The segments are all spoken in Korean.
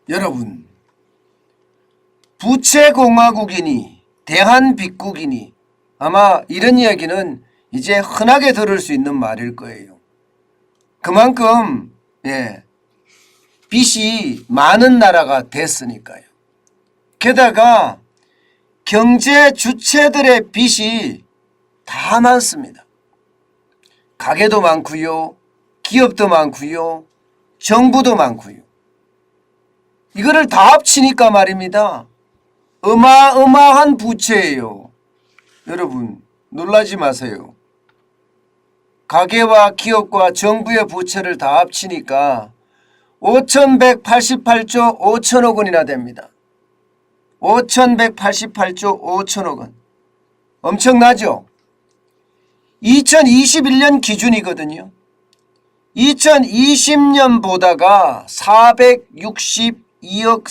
여러분, 부채공화국이니 대한빚국이니 아마 이런 이야기는 이제 흔하게 들을 수 있는 말일 거예요. 그만큼 빚이 많은 나라가 됐으니까요. 게다가 경제 주체들의 빚이 다 많습니다. 가게도 많고요, 기업도 많고요, 정부도 많고요. 이거를 다 합치니까 말입니다. 어마어마한 부채예요. 여러분 놀라지 마세요. 가계와 기업과 정부의 부채를 다 합치니까 5,188조 5천억 원이나 됩니다. 5,188조 5천억 원. 엄청나죠? 2021년 기준이거든요. 2020년보다가 462억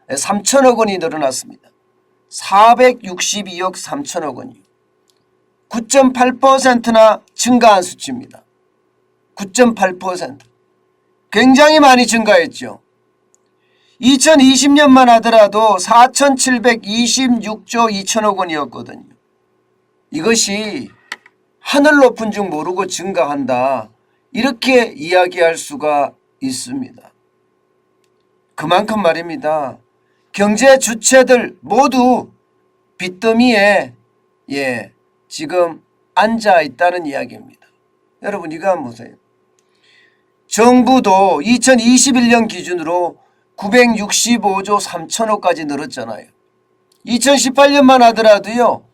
3천억 원이 늘어났습니다. 462억 3천억 원이요. 9.8%나 증가한 수치입니다. 9.8%. 굉장히 많이 증가했죠. 2020년만 하더라도 4,726조 2천억 원이었거든요. 이것이 하늘 높은 줄 모르고 증가한다, 이렇게 이야기할 수가 있습니다. 그만큼 말입니다. 경제 주체들 모두 빚더미에 지금 앉아 있다는 이야기입니다. 여러분 이거 한번 보세요. 정부도 2021년 기준으로 965조 3천억까지 늘었잖아요. 2018년만 하더라도요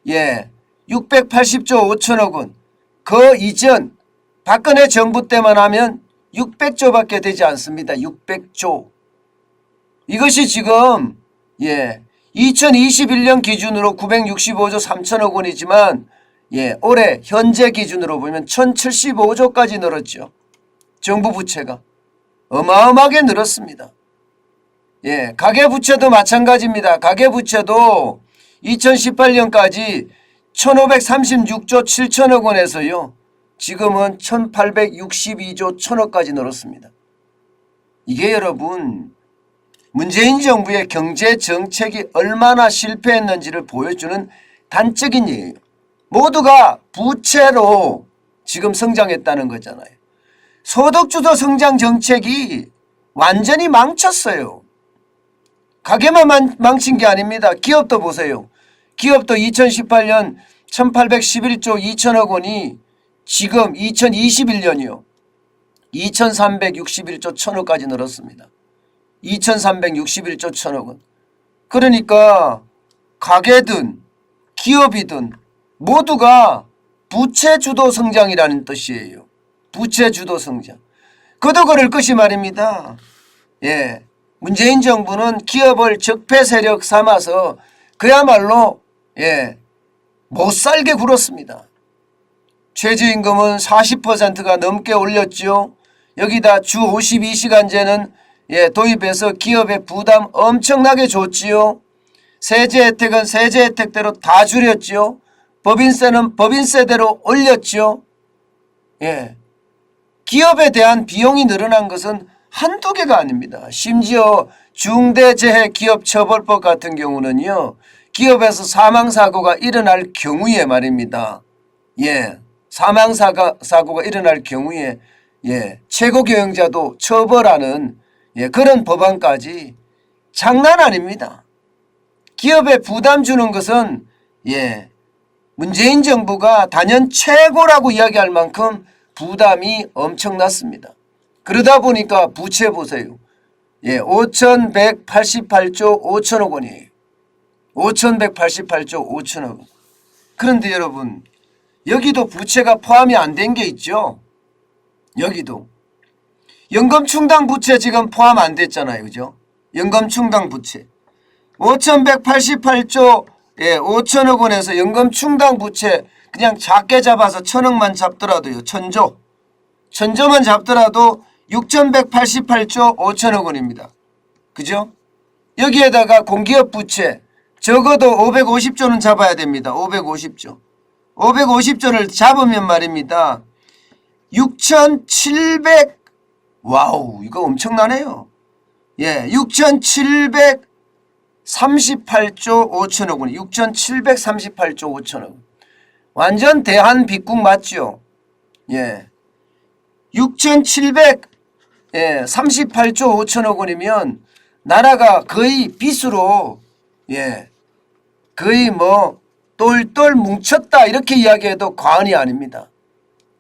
680조 5천억 원, 그 이전 박근혜 정부 때만 하면 600조밖에 되지 않습니다. 600조. 이것이 지금 2021년 기준으로 965조 3천억 원이지만 올해 현재 기준으로 보면 1075조까지 늘었죠. 정부 부채가 어마어마하게 늘었습니다. 가계부채도 마찬가지입니다. 가계부채도 2018년까지 1536조 7천억 원에서요 지금은 1862조 1천억까지 늘었습니다. 이게 여러분 문재인 정부의 경제 정책이 얼마나 실패했는지를 보여주는 단적인 예예요. 모두가 부채로 지금 성장했다는 거잖아요. 소득주도 성장 정책이 완전히 망쳤어요. 가게만 망친 게 아닙니다. 기업도 보세요. 기업도 2018년 1811조 2천억 원이 지금 2021년이요 2361조 1천억까지 늘었습니다. 2361조 1천억 원. 그러니까 가게든 기업이든 모두가 부채주도 성장이라는 뜻이에요. 부채주도 성장. 그도 그럴 것이 말입니다. 문재인 정부는 기업을 적폐 세력 삼아서 그야말로 못살게 굴었습니다. 최저임금은 40%가 넘게 올렸죠. 여기다 주 52시간제는 도입해서 기업의 부담 엄청나게 줬지요. 세제 혜택은 세제 혜택대로 다 줄였죠. 법인세는 법인세대로 올렸죠. 기업에 대한 비용이 늘어난 것은 한두 개가 아닙니다. 심지어 중대재해기업처벌법 같은 경우는요 기업에서 사망사고가 일어날 경우에 말입니다. 사망사고가 일어날 경우에 최고경영자도 처벌하는 그런 법안까지 장난 아닙니다. 기업에 부담 주는 것은 문재인 정부가 단연 최고라고 이야기할 만큼 부담이 엄청났습니다. 그러다 보니까 부채 보세요. 5,188조 5천억 원이에요. 5,188조 5천억 원. 그런데 여러분 여기도 부채가 포함이 안 된 게 있죠. 여기도 연금충당 부채 지금 포함 안 됐잖아요. 그죠? 연금충당 부채 5,188조 5천억 원에서 연금충당 부채 그냥 작게 잡아서 1,000억만 잡더라도요. 1,000조만 잡더라도 6,188조 5천억 원입니다. 그죠? 여기에다가 공기업 부채 적어도 550조는 잡아야 됩니다. 550조. 550조를 잡으면 말입니다. 6,700 와우 이거 엄청나네요. 6,738조 5천억 원. 6,738조 5천억 원. 완전 대한빅국 맞죠? 6,738조 5천억 원이면 나라가 거의 빚으로 거의 뭐 똘똘 뭉쳤다 이렇게 이야기해도 과언이 아닙니다.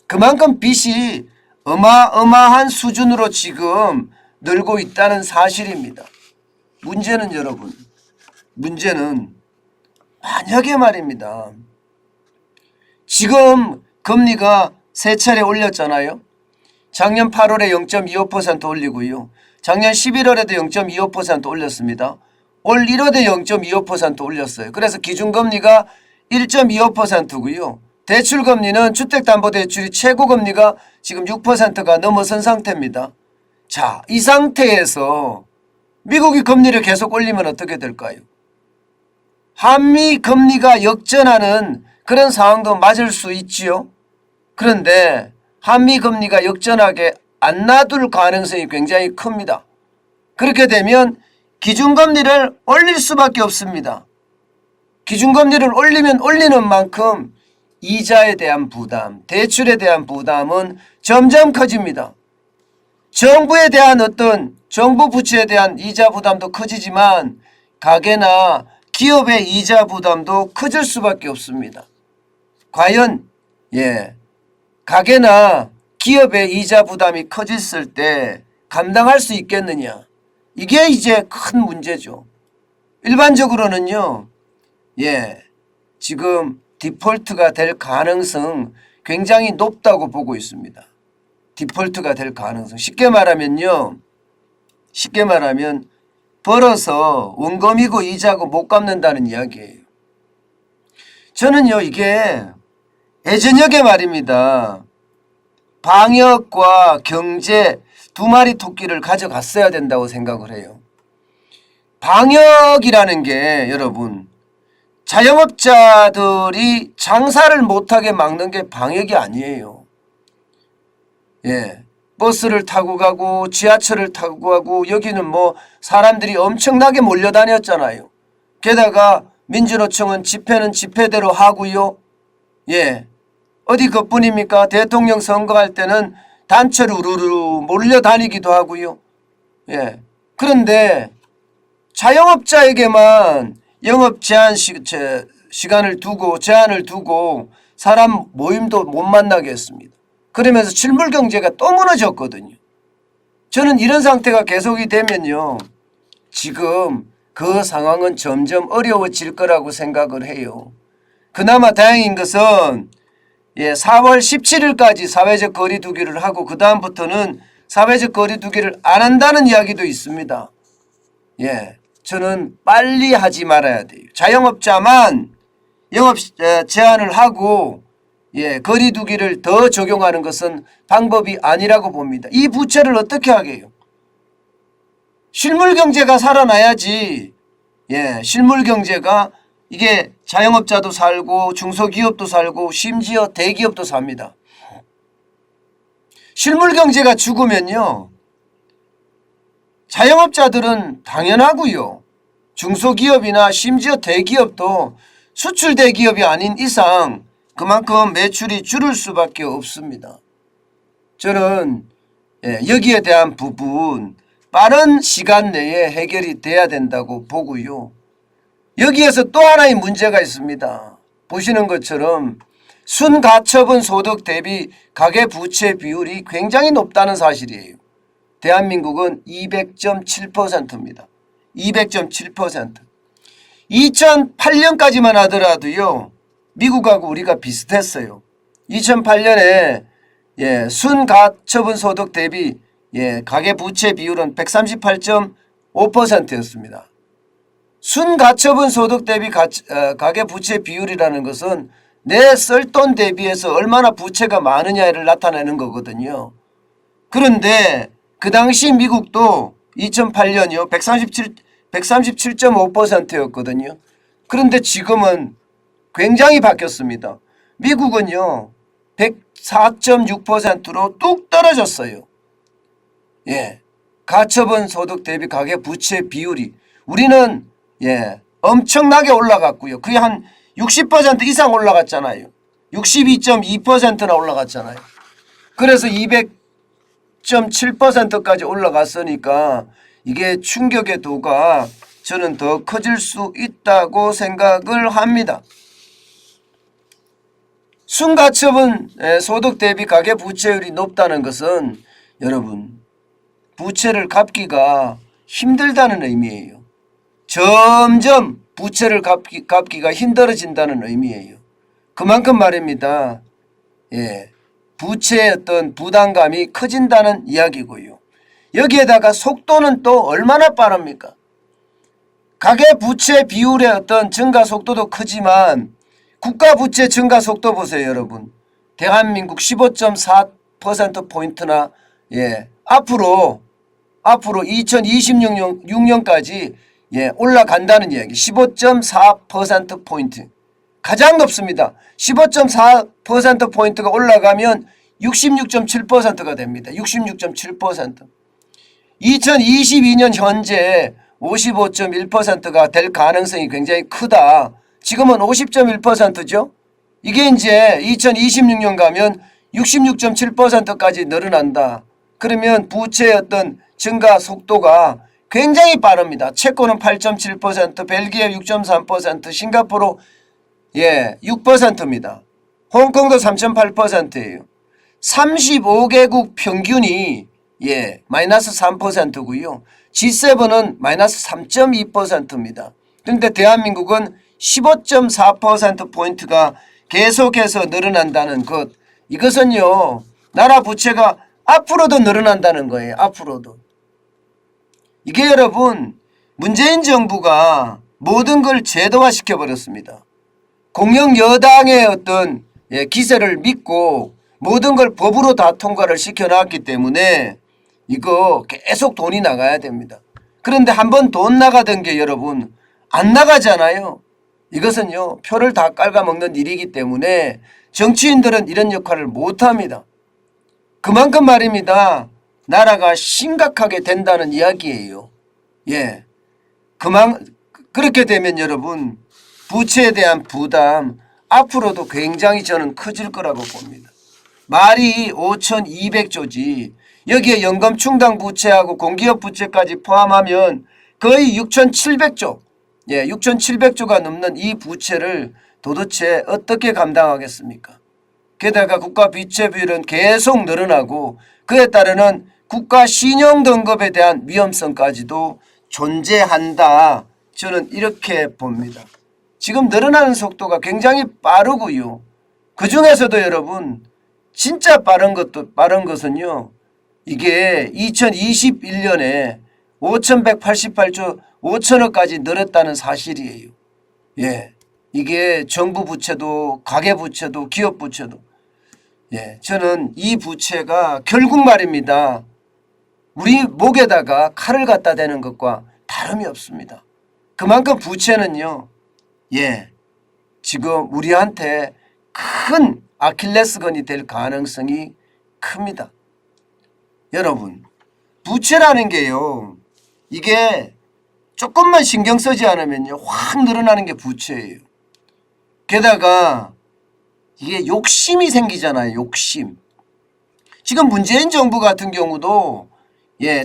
그만큼 빚이 어마어마한 수준으로 지금 늘고 있다는 사실입니다. 문제는 여러분, 문제는 만약에 말입니다. 지금 금리가 세 차례 올렸잖아요. 작년 8월에 0.25% 올리고요. 작년 11월에도 0.25% 올렸습니다. 올 1월에 0.25% 올렸어요. 그래서 기준금리가 1.25%고요. 대출금리는 주택담보대출이 최고금리가 지금 6%가 넘어선 상태입니다. 자, 이 상태에서 미국이 금리를 계속 올리면 어떻게 될까요? 한미 금리가 역전하는 그런 상황도 맞을 수 있지요. 그런데 한미 금리가 역전하게 안 놔둘 가능성이 굉장히 큽니다. 그렇게 되면 기준금리를 올릴 수밖에 없습니다. 기준금리를 올리면 올리는 만큼 이자에 대한 부담, 대출에 대한 부담은 점점 커집니다. 정부에 대한 정부 부채에 대한 이자 부담도 커지지만 가계나 기업의 이자 부담도 커질 수밖에 없습니다. 과연 가계나 기업의 이자 부담이 커졌을 때 감당할 수 있겠느냐? 이게 이제 큰 문제죠. 일반적으로는요. 지금 디폴트가 될 가능성 굉장히 높다고 보고 있습니다. 디폴트가 될 가능성. 쉽게 말하면 벌어서 원금이고 이자고 못 갚는다는 이야기예요. 저는요 이게 예전역에 말입니다. 방역과 경제 두 마리 토끼를 가져갔어야 된다고 생각을 해요. 방역이라는 게 여러분 자영업자들이 장사를 못하게 막는 게 방역이 아니에요. 버스를 타고 가고 지하철을 타고 가고 여기는 뭐 사람들이 엄청나게 몰려다녔잖아요. 게다가 민주노총은 집회는 집회대로 하고요. 어디 그뿐입니까? 대통령 선거할 때는 단체로 우르르 몰려다니기도 하고요. 그런데 자영업자에게만 영업 제한을 두고 사람 모임도 못 만나게 했습니다. 그러면서 실물 경제가 또 무너졌거든요. 저는 이런 상태가 계속이 되면요. 지금 그 상황은 점점 어려워질 거라고 생각을 해요. 그나마 다행인 것은 4월 17일까지 사회적 거리 두기를 하고 그 다음부터는 사회적 거리 두기를 안 한다는 이야기도 있습니다. 저는 빨리 하지 말아야 돼요. 자영업자만 영업 제한을 하고 거리 두기를 더 적용하는 것은 방법이 아니라고 봅니다. 이 부채를 어떻게 하게요? 실물 경제가 살아나야지. 실물 경제가 이게 자영업자도 살고 중소기업도 살고 심지어 대기업도 삽니다. 실물 경제가 죽으면요. 자영업자들은 당연하고요. 중소기업이나 심지어 대기업도 수출 대기업이 아닌 이상 그만큼 매출이 줄을 수밖에 없습니다. 저는 여기에 대한 부분 빠른 시간 내에 해결이 돼야 된다고 보고요. 여기에서 또 하나의 문제가 있습니다. 보시는 것처럼 순가처분 소득 대비 가계부채 비율이 굉장히 높다는 사실이에요. 대한민국은 200.7%입니다. 200.7%. 2008년까지만 하더라도요. 미국하고 우리가 비슷했어요. 2008년에 순가처분 소득 대비 가계부채 비율은 138.5%였습니다. 순가처분 소득 대비 가계부채 비율이라는 것은 내 쓸 돈 대비해서 얼마나 부채가 많으냐를 나타내는 거거든요. 그런데 그 당시 미국도 2008년이요 137.5%였거든요. 그런데 지금은 굉장히 바뀌었습니다. 미국은요 104.6%로 뚝 떨어졌어요. 가처분 소득 대비 가계 부채 비율이 우리는 엄청나게 올라갔고요. 거의 한 60% 이상 올라갔잖아요. 62.2%나 올라갔잖아요. 그래서 200.7%까지 올라갔으니까 이게 충격의 도가 저는 더 커질 수 있다고 생각을 합니다. 순가처분 소득 대비 가계 부채율이 높다는 것은 여러분 부채를 갚기가 힘들다는 의미예요. 점점 부채를 갚기가 힘들어진다는 의미예요. 그만큼 말입니다. 부채의 어떤 부담감이 커진다는 이야기고요. 여기에다가 속도는 또 얼마나 빠릅니까? 가계 부채 비율의 어떤 증가 속도도 크지만 국가 부채 증가 속도 보세요, 여러분. 대한민국 15.4%포인트나 앞으로 2026년까지 올라간다는 이야기. 15.4%포인트. 가장 높습니다. 15.4%포인트가 올라가면 66.7%가 됩니다. 66.7%. 2022년 현재 55.1%가 될 가능성이 굉장히 크다. 지금은 50.1%죠. 이게 이제 2026년 가면 66.7%까지 늘어난다. 그러면 부채의 어떤 증가 속도가 굉장히 빠릅니다. 체코는 8.7%, 벨기에 6.3%, 싱가포르 6%입니다. 홍콩도 3.8%예요. 35개국 평균이 마이너스 3%고요. G7은 마이너스 3.2%입니다. 그런데 대한민국은 15.4%포인트가 계속해서 늘어난다는 것. 이것은요, 나라 부채가 앞으로도 늘어난다는 거예요. 앞으로도. 이게 여러분, 문재인 정부가 모든 걸 제도화 시켜버렸습니다. 공영 여당의 어떤 기세를 믿고 모든 걸 법으로 다 통과를 시켜놨기 때문에 이거 계속 돈이 나가야 됩니다. 그런데 한번 돈 나가던 게 여러분 안 나가잖아요. 이것은요 표를 다 깔아먹는 일이기 때문에 정치인들은 이런 역할을 못합니다. 그만큼 말입니다. 나라가 심각하게 된다는 이야기예요. 그렇게 되면 여러분 부채에 대한 부담 앞으로도 굉장히 저는 커질 거라고 봅니다. 말이 5,200조지 여기에 연금 충당 부채하고 공기업 부채까지 포함하면 거의 6,700조 6,700조가 넘는 이 부채를 도대체 어떻게 감당하겠습니까? 게다가 국가 부채 비율은 계속 늘어나고 그에 따르는 국가 신용 등급에 대한 위험성까지도 존재한다. 저는 이렇게 봅니다. 지금 늘어나는 속도가 굉장히 빠르고요. 그 중에서도 여러분 진짜 빠른 것은요. 이게 2021년에 5,188조 5천억까지 늘었다는 사실이에요. 이게 정부 부채도 가계 부채도 기업 부채도 저는 이 부채가 결국 말입니다. 우리 목에다가 칼을 갖다 대는 것과 다름이 없습니다. 그만큼 부채는요. 지금 우리한테 큰 아킬레스건이 될 가능성이 큽니다. 여러분 부채라는 게요. 이게 조금만 신경 쓰지 않으면요. 확 늘어나는 게 부채예요. 게다가 이게 욕심이 생기잖아요. 욕심. 지금 문재인 정부 같은 경우도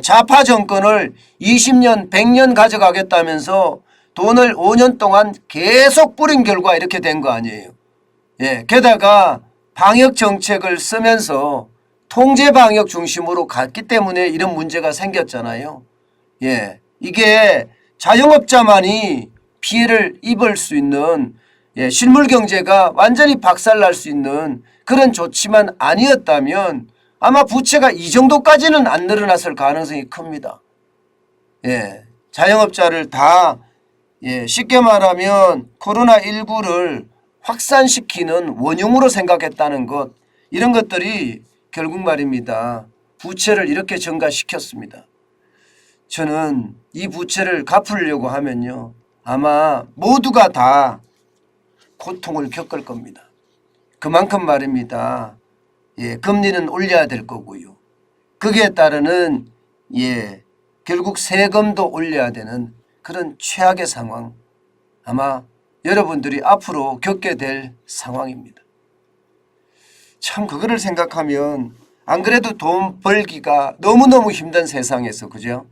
좌파 정권을 20년 100년 가져가겠다면서 돈을 5년 동안 계속 뿌린 결과 이렇게 된 거 아니에요. 게다가 방역 정책을 쓰면서 통제 방역 중심으로 갔기 때문에 이런 문제가 생겼잖아요. 이게 자영업자만이 피해를 입을 수 있는 실물 경제가 완전히 박살날 수 있는 그런 조치만 아니었다면 아마 부채가 이 정도까지는 안 늘어났을 가능성이 큽니다. 자영업자를 다 쉽게 말하면 코로나19를 확산시키는 원흉으로 생각했다는 것 이런 것들이 결국 말입니다. 부채를 이렇게 증가시켰습니다. 저는 이 부채를 갚으려고 하면요. 아마 모두가 다 고통을 겪을 겁니다. 그만큼 말입니다. 금리는 올려야 될 거고요. 거기에 따르는 결국 세금도 올려야 되는 그런 최악의 상황, 아마 여러분들이 앞으로 겪게 될 상황입니다. 참 그거를 생각하면 안 그래도 돈 벌기가 너무너무 힘든 세상에서, 그죠?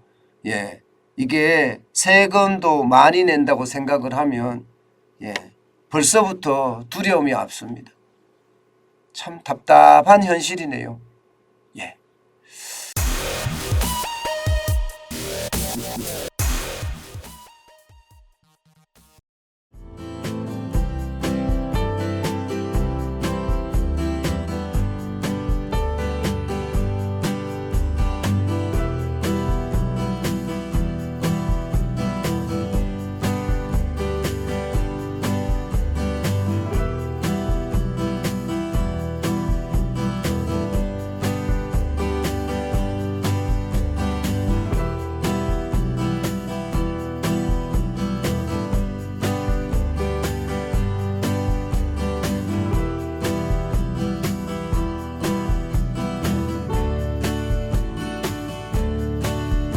예, 이게 세금도 많이 낸다고 생각을 하면 벌써부터 두려움이 앞섭니다. 참 답답한 현실이네요.